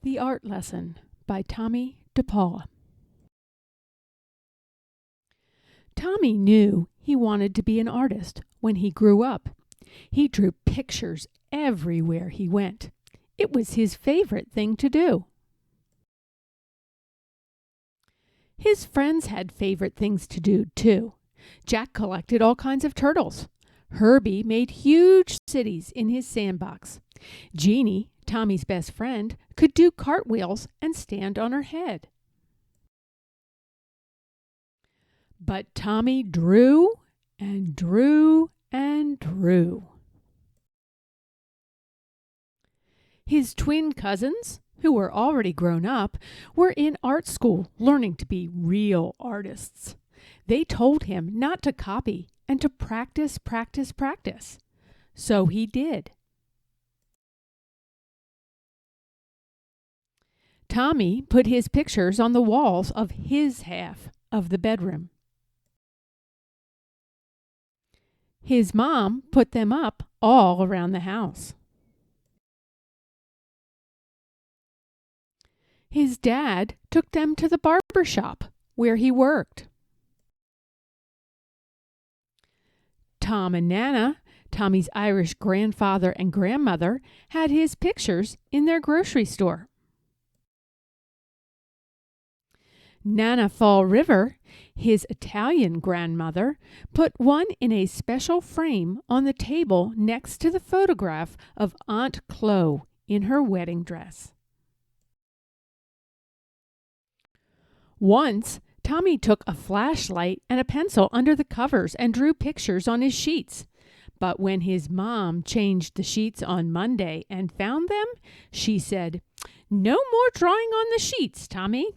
The Art Lesson by Tommy DePaula. Tommy knew he wanted to be an artist when he grew up. He drew pictures everywhere he went. It was his favorite thing to do. His friends had favorite things to do, too. Jack collected all kinds of turtles. Herbie made huge cities in his sandbox. Jeanie, Tommy's best friend, could do cartwheels and stand on her head. But Tommy drew and drew and drew. His twin cousins, who were already grown up, were in art school learning to be real artists. They told him not to copy and to practice, practice, practice. So he did. Tommy put his pictures on the walls of his half of the bedroom. His mom put them up all around the house. His dad took them to the barber shop where he worked. Tom and Nana, Tommy's Irish grandfather and grandmother, had his pictures in their grocery store. Nana Fall River, his Italian grandmother, put one in a special frame on the table next to the photograph of Aunt Chloe in her wedding dress. Once, Tommy took a flashlight and a pencil under the covers and drew pictures on his sheets. But when his mom changed the sheets on Monday and found them, she said, "No more drawing on the sheets, Tommy."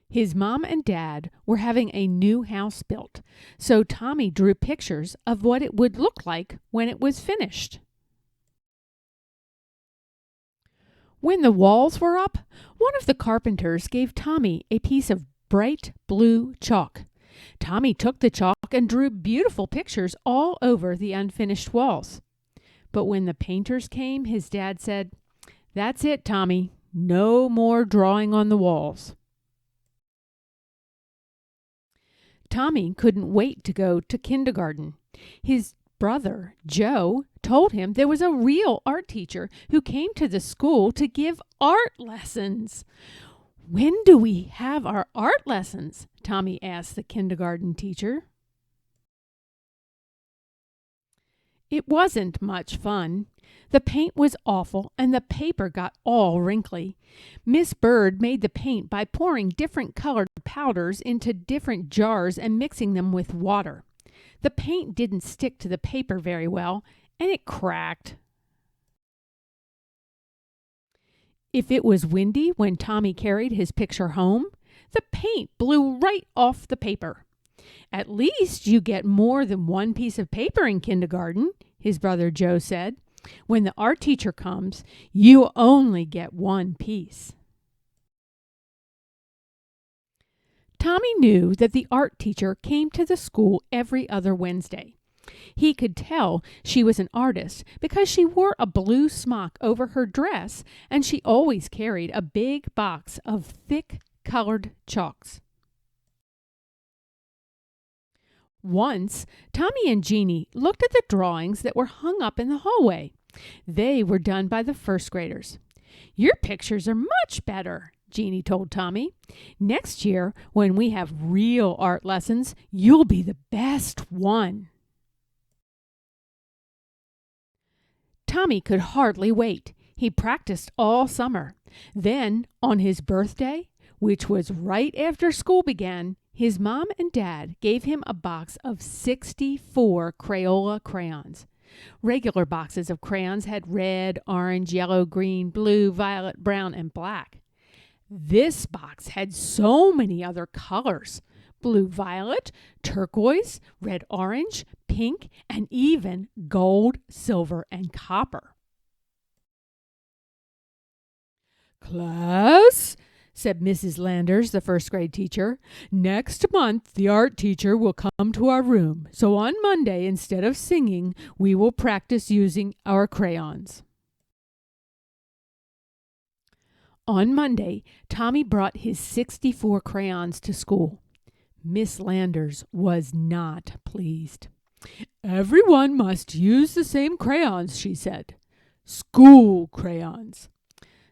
His mom and dad were having a new house built, so Tommy drew pictures of what it would look like when it was finished. When the walls were up, one of the carpenters gave Tommy a piece of bright blue chalk. Tommy took the chalk and drew beautiful pictures all over the unfinished walls. But when the painters came, his dad said, "That's it, Tommy. No more drawing on the walls." Tommy couldn't wait to go to kindergarten. His brother, Joe, told him there was a real art teacher who came to the school to give art lessons. "When do we have our art lessons?" Tommy asked the kindergarten teacher. It wasn't much fun. The paint was awful and the paper got all wrinkly. Miss Bird made the paint by pouring different colored powders into different jars and mixing them with water. The paint didn't stick to the paper very well, and it cracked. If it was windy when Tommy carried his picture home, the paint blew right off the paper. "At least you get more than one piece of paper in kindergarten," his brother Joe said. "When the art teacher comes, you only get one piece." Tommy knew that the art teacher came to the school every other Wednesday. He could tell she was an artist because she wore a blue smock over her dress, and she always carried a big box of thick colored chalks. Once, Tommy and Jeanie looked at the drawings that were hung up in the hallway. They were done by the first graders. "Your pictures are much better," Jeanie told Tommy. "Next year, when we have real art lessons, you'll be the best one." Tommy could hardly wait. He practiced all summer. Then, on his birthday, which was right after school began, his mom and dad gave him a box of 64 Crayola crayons. Regular boxes of crayons had red, orange, yellow, green, blue, violet, brown, and black. This box had so many other colors: blue-violet, turquoise, red-orange, pink, and even gold, silver, and copper. "Class," said Mrs. Landers, the first-grade teacher, "next month the art teacher will come to our room, so on Monday, instead of singing, we will practice using our crayons." On Monday, Tommy brought his 64 crayons to school. Miss Landers was not pleased. "Everyone must use the same crayons," she said. "School crayons."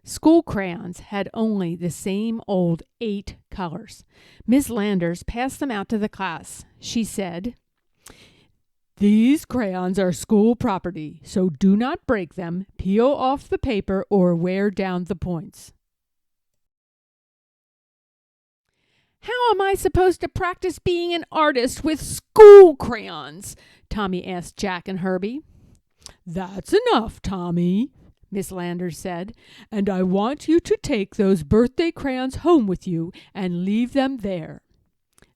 School crayons had only the same old 8 colors. Miss Landers passed them out to the class. She said, "These crayons are school property, so do not break them, peel off the paper, or wear down the points." "How am I supposed to practice being an artist with school crayons?" Tommy asked Jack and Herbie. "That's enough, Tommy," Miss Landers said, "and I want you to take those birthday crayons home with you and leave them there."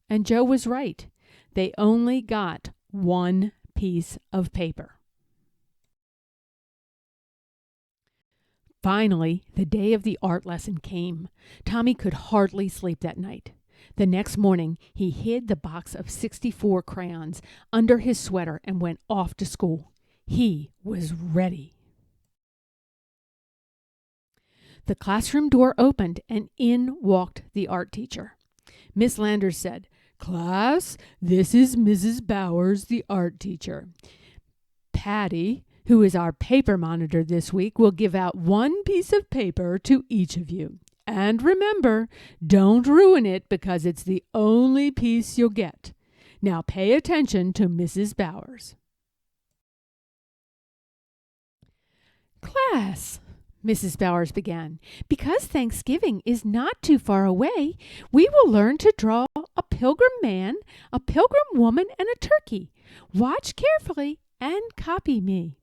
And Joe was right. They only got 1 piece of paper. Finally, the day of the art lesson came. Tommy could hardly sleep that night. The next morning, he hid the box of 64 crayons under his sweater and went off to school. He was ready. The classroom door opened, and in walked the art teacher. Miss Landers said, "Class, this is Mrs. Bowers, the art teacher. Patty, who is our paper monitor this week, will give out 1 piece of paper to each of you. And remember, don't ruin it because it's the only piece you'll get. Now pay attention to Mrs. Bowers." "Class," Mrs. Bowers began, "because Thanksgiving is not too far away, we will learn to draw a pilgrim man, a pilgrim woman, and a turkey. Watch carefully and copy me."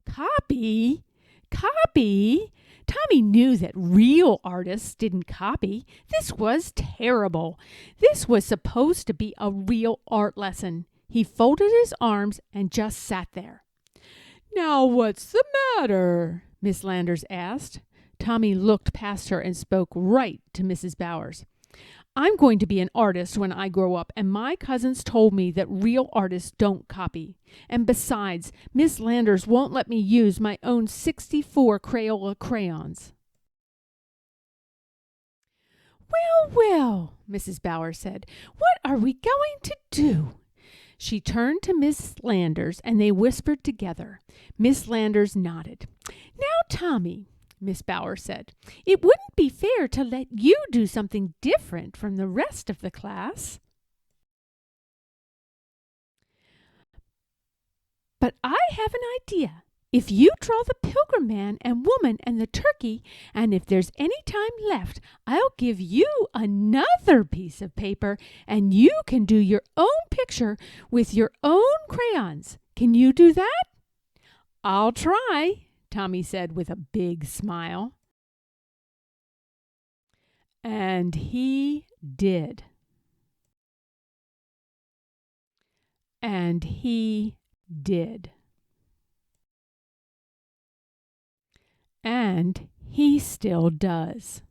Copy? Copy? Tommy knew that real artists didn't copy. This was terrible. This was supposed to be a real art lesson. He folded his arms and just sat there. "Now what's the matter?" Miss Landers asked. Tommy looked past her and spoke right to Mrs. Bowers. "I'm going to be an artist when I grow up, and my cousins told me that real artists don't copy. And besides, Miss Landers won't let me use my own 64 Crayola crayons." "Well, well," Mrs. Bowers said, "what are we going to do?" She turned to Miss Landers, and they whispered together. Miss Landers nodded. "Now, Tommy," Miss Bowers said, "it wouldn't be fair to let you do something different from the rest of the class." "But I have an idea. If you draw the pilgrim man and woman and the turkey, and if there's any time left, I'll give you another piece of paper, and you can do your own picture with your own crayons. Can you do that?" "I'll try," Tommy said with a big smile. And he did. And he did. And he still does.